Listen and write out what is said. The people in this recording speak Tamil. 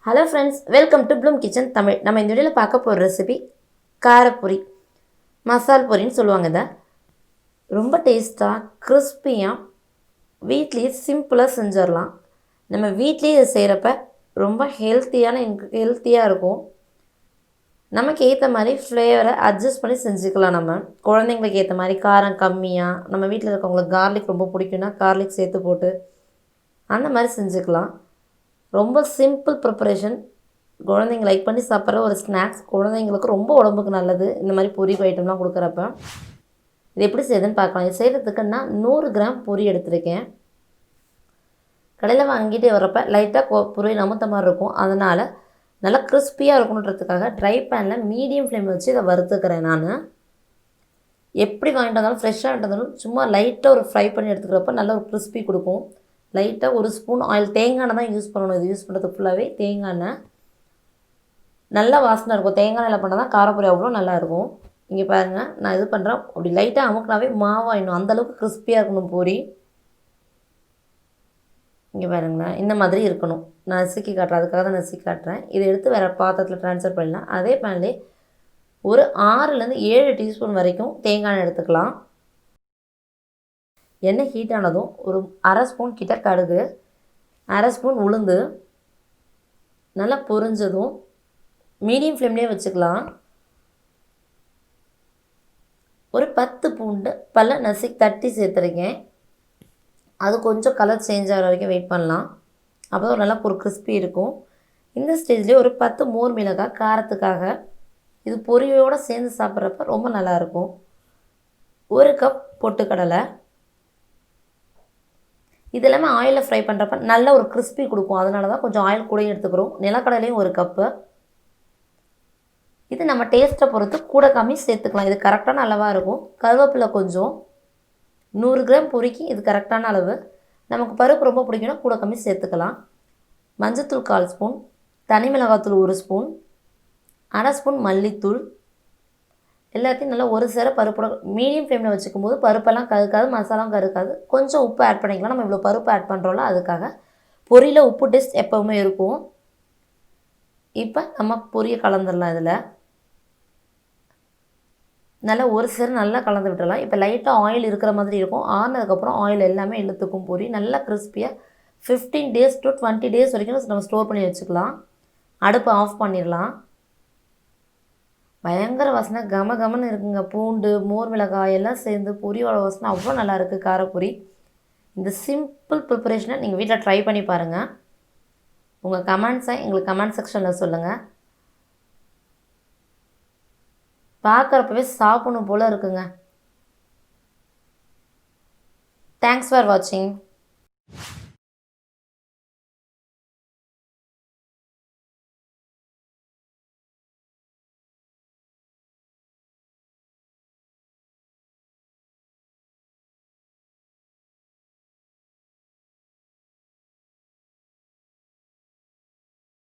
Hello friends, welcome to Bloom kitchen Tamil. நம்ம இந்த வீடியோவில் பார்க்க போகிற ரெசிபி காரப்பொரி, மசால் பொரின்னு சொல்லுவாங்க. இதை ரொம்ப டேஸ்ட்டாக கிறிஸ்பியாக வீட்லேயே சிம்பிளாக செஞ்சிடலாம். நம்ம வீட்லேயே இதை செய்கிறப்ப ரொம்ப ஹெல்த்தியாக இருக்கும். நமக்கு ஏற்ற மாதிரி ஃப்ளேவரை அட்ஜஸ்ட் பண்ணி செஞ்சுக்கலாம். நம்ம குழந்தைங்களுக்கு ஏற்ற மாதிரி காரம் கம்மியாக, நம்ம வீட்டில் இருக்கவங்களுக்கு கார்லிக் ரொம்ப பிடிக்குன்னா கார்லிக் சேர்த்து போட்டு அந்த மாதிரி செஞ்சுக்கலாம். ரொம்ப சிம்பிள் ப்ரிப்பரேஷன். குழந்தைங்க லைக் பண்ணி சாப்பிட்ற ஒரு ஸ்நாக்ஸ். குழந்தைங்களுக்கு ரொம்ப உடம்புக்கு நல்லது இந்த மாதிரி பொரி ஐட்டம்லாம் கொடுக்குறப்ப. இது எப்படி செய்யுதுன்னு பார்க்கலாம். இது செய்கிறதுக்கு நான் 100 கிராம் பொரி எடுத்திருக்கேன். கடையில் வாங்கிட்டு வரப்போ லைட்டாக பொரி நமுத்த மாதிரி இருக்கும். அதனால் நல்லா கிறிஸ்பியாக இருக்கணுன்றதுக்காக ட்ரை பேனில் மீடியம் ஃப்ளேமில் வச்சு இதை வறுத்துக்கிறேன். நான் எப்படி வாங்கிட்டு வந்தாலும் ஃப்ரெஷ்ஷாக வாங்கிட்டு வந்தாலும் சும்மா லைட்டாக ஒரு ஃப்ரை பண்ணி எடுத்துக்கிறப்ப நல்ல ஒரு கிறிஸ்பி கொடுக்கும். லைட்டாக 1 ஸ்பூன் ஆயில், தேங்காய் எண்ணெய் தான் யூஸ் பண்ணணும். இது யூஸ் பண்ணுறது ஃபுல்லாகவே தேங்காய் எண்ணெய். நல்லா வாசனை இருக்கும். தேங்காய் எண்ணெயில் பண்ணால் தான் காரப்பொரி அவ்வளோ நல்லாயிருக்கும். இங்கே பாருங்கள், நான் இது பண்ணுறேன். அப்படி லைட்டாக அமுக்கினாவே மாவாயிடணும். அந்தளவுக்கு கிறிஸ்பியாக இருக்கணும் பொரி. இங்கே பாருங்களேன், இந்த மாதிரி இருக்கணும். நான் நசுக்கி காட்டுறேன், அதுக்காக தான் நசுக்கி காட்டுறேன். இதை எடுத்து வேறு பாத்திரத்தில் ட்ரான்ஸ்ஃபர் பண்ணிடலாம். அதே பேன்லேயே ஒரு 6லேருந்து 7 டீஸ்பூன் வரைக்கும் தேங்காய் எண்ணெய் எடுத்துக்கலாம். எண்ணெய் ஹீட் ஆனதும் ஒரு 1/2 ஸ்பூன் கிட்ட கடுகு, 1/2 ஸ்பூன் உளுந்து நல்லா பொரிஞ்சதும் மீடியம் ஃப்ளேம்லேயே வச்சுக்கலாம். ஒரு 10 பூண்டு பல்ல நசுக்கி தட்டி சேர்த்துருக்கேன். அது கொஞ்சம் கலர் சேஞ்ச் ஆகிற வரைக்கும் வெயிட் பண்ணலாம். அப்போ தான் நல்லா ஒரு கிறிஸ்பி இருக்கும். இந்த ஸ்டேஜ்லேயே ஒரு 10 மோர் மிளகாய் காரத்துக்காக. இது பொரியோடு சேர்ந்து சாப்பிட்றப்ப ரொம்ப நல்லாயிருக்கும். 1 கப் பொட்டுக்கடலை. இது எல்லாமே ஆயிலில் ஃப்ரை பண்ணுறப்ப நல்ல ஒரு கிறிஸ்பி கொடுக்கும். அதனால தான் கொஞ்சம் ஆயில் கூட எடுத்துக்கிறோம். நிலக்கடலையும் 1 கப்பு. இது நம்ம டேஸ்ட்டை பொறுத்து கூட கம்மி சேர்த்துக்கலாம். இது கரெக்டான அளவாக இருக்கும். கருவேப்பிலை கொஞ்சம். 100 கிராம் பொரிக்கு இது கரெக்டான அளவு. நமக்கு பருப்பு ரொம்ப பிடிக்குன்னா கூட கம்மி சேர்த்துக்கலாம். மஞ்சத்தூள் 1/4 ஸ்பூன், தனி மிளகாத்தூள் 1 ஸ்பூன், 1/2 ஸ்பூன் மல்லித்தூள். எல்லாத்தையும் நல்லா ஒரு சேர பருப்போட மீடியம் ஃப்ளேமில் வச்சுக்கும் போது பருப்பெல்லாம் கருக்காது, மசாலாவும் கருக்காது. கொஞ்சம் உப்பு ஆட் பண்ணிக்கலாம். நம்ம இவ்வளோ பருப்பு ஆட் பண்ணுறோம்ல, அதுக்காக. பொரியில் உப்பு டேஸ்ட் எப்போவுமே இருக்கும். இப்போ நம்ம பொரியை கலந்துடலாம். இதில் நல்லா ஒரு சேர நல்லா கலந்து விட்டுடலாம். இப்போ லைட்டாக ஆயில் இருக்கிற மாதிரி இருக்கும். ஆனதுக்கப்புறம் ஆயில் எல்லாமே இழுத்துக்கும். பொரி நல்லா கிறிஸ்பியாக 15 days to 20 days வரைக்கும் நம்ம ஸ்டோர் பண்ணி வச்சுக்கலாம். அடுப்பை ஆஃப் பண்ணிடலாம். பயங்கர வாசனை கம கமன்னு இருக்குங்க. பூண்டு, மோர் மிளகாய் எல்லாம் சேர்ந்து பொரியோட வாசனை அவ்வளோ நல்லாயிருக்கு காரப்பொரி. இந்த சிம்பிள் ப்ரிப்பரேஷனை நீங்கள் வீட்டில் ட்ரை பண்ணி பாருங்கள். உங்கள் கமெண்ட்ஸை எங்களுக்கு கமெண்ட் செக்ஷனில் சொல்லுங்கள். பார்க்குறப்பவே சாப்பிடணும் போல் இருக்குங்க. தேங்க்ஸ் ஃபார் வாட்சிங்.